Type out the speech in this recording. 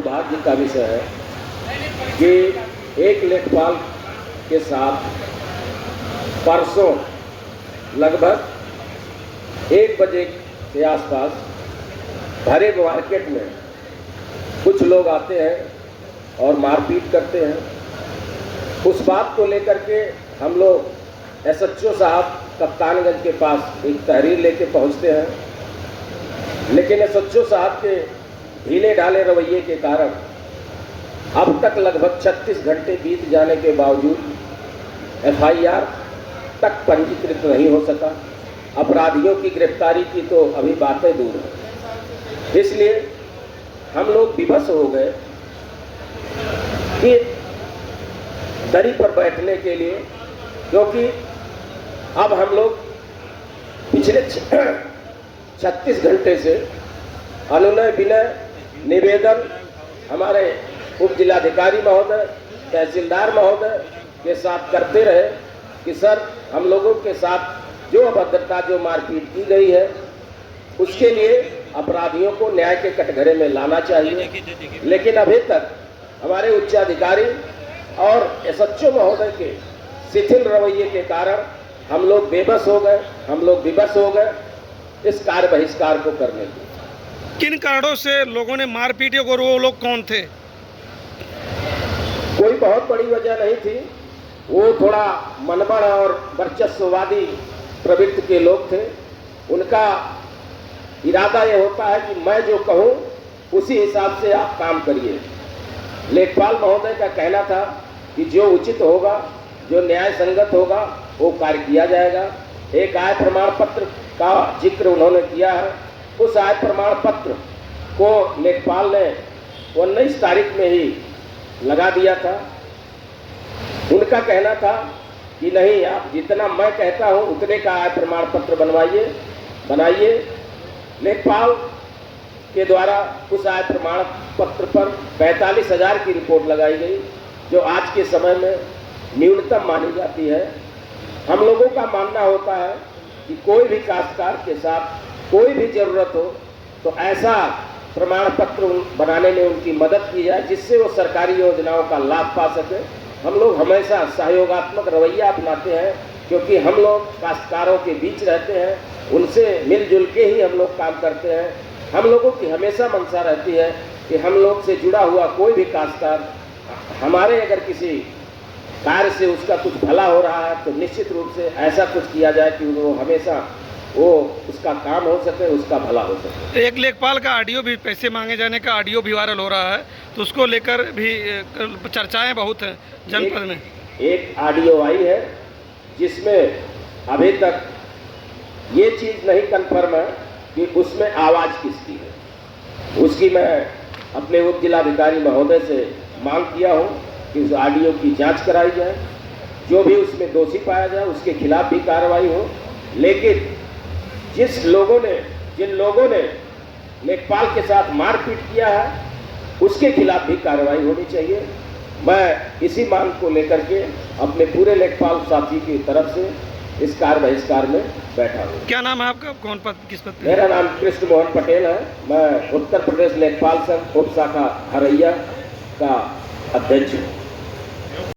दुर्भाग्य का विषय है कि एक लेखपाल के साथ परसों लगभग 1 बजे के आसपास भरे मार्केट में कुछ लोग आते हैं और मारपीट करते हैं। उस बात को लेकर के हम लोग एसएचओ साहब कप्तानगंज के पास एक तहरीर लेके पहुंचते हैं, लेकिन एसएचओ साहब के ढीले ढाले रवैये के कारण अब तक लगभग 36 घंटे बीत जाने के बावजूद एफआईआर तक पंजीकृत नहीं हो सका। अपराधियों की गिरफ्तारी की तो अभी बातें दूर है। इसलिए हम लोग विवश हो गए कि दरी पर बैठने के लिए, क्योंकि अब हम लोग पिछले 36 घंटे से अनुनय विनय निवेदन हमारे उप जिलाधिकारी महोदय, तहसीलदार महोदय के साथ करते रहे कि सर हम लोगों के साथ जो अभद्रता, जो मारपीट की गई है उसके लिए अपराधियों को न्याय के कटघरे में लाना चाहिए। लेकिन अभी तक हमारे उच्चाधिकारी और एसएचओ महोदय के शिथिल रवैये के कारण हम लोग बेबस हो गए, हम लोग विवश हो गए इस कार्य बहिष्कार को करने के। किन कारणों से लोगों ने मारपीट की और वो लोग कौन थे? कोई बहुत बड़ी वजह नहीं थी। वो थोड़ा मनबड़ और वर्चस्ववादी प्रवृत्ति के लोग थे। उनका इरादा ये होता है कि मैं जो कहूँ उसी हिसाब से आप काम करिए। लेखपाल महोदय का कहना था कि जो उचित होगा, जो न्याय संगत होगा वो कार्य किया जाएगा। एक आय प्रमाण पत्र का जिक्र उन्होंने किया है। उस आय प्रमाण पत्र को लेखपाल ने 19 तारीख में ही लगा दिया था। उनका कहना था कि नहीं, आप जितना मैं कहता हूं उतने का आय प्रमाण पत्र बनाइए। लेखपाल के द्वारा उस आय प्रमाण पत्र पर 45,000 की रिपोर्ट लगाई गई, जो आज के समय में न्यूनतम मानी जाती है। हम लोगों का मानना होता है कि कोई भी काश्तकार के साथ कोई भी जरूरत हो तो ऐसा प्रमाण पत्र बनाने में उनकी मदद की जाए जिससे वो सरकारी योजनाओं का लाभ पा सके। हम लोग हमेशा सहयोगात्मक रवैया अपनाते हैं, क्योंकि हम लोग काश्तकारों के बीच रहते हैं, उनसे मिलजुल के ही हम लोग काम करते हैं। हम लोगों की हमेशा मंशा रहती है कि हम लोग से जुड़ा हुआ कोई भी काश्तकार हमारे अगर किसी कार्य से उसका कुछ भला हो रहा है तो निश्चित रूप से ऐसा कुछ किया जाए कि वो हमेशा उसका काम हो सके, उसका भला हो सके। एक लेखपाल का ऑडियो भी, पैसे मांगे जाने का ऑडियो भी वायरल हो रहा है, तो उसको लेकर भी चर्चाएं बहुत हैं जनपद में। एक ऑडियो आई है जिसमें अभी तक ये चीज़ नहीं कन्फर्म है कि उसमें आवाज़ किसकी है। उसकी मैं अपने उप जिलाधिकारी महोदय से मांग किया हूँ कि उस ऑडियो की जांच कराई जाए, जो भी उसमें दोषी पाया जाए उसके खिलाफ भी कार्रवाई हो। लेकिन जिन लोगों ने लेखपाल के साथ मारपीट किया है उसके खिलाफ भी कार्रवाई होनी चाहिए। मैं इसी मांग को लेकर के अपने पूरे लेखपाल साथी की तरफ से इस कार्य बहिष्कार में बैठा हूँ। क्या नाम है आपका? कौन पद, किस पद पे? मेरा नाम कृष्ण मोहन पटेल है। मैं उत्तर प्रदेश लेखपाल संघ उप शाखा हरैया का अध्यक्ष हूँ।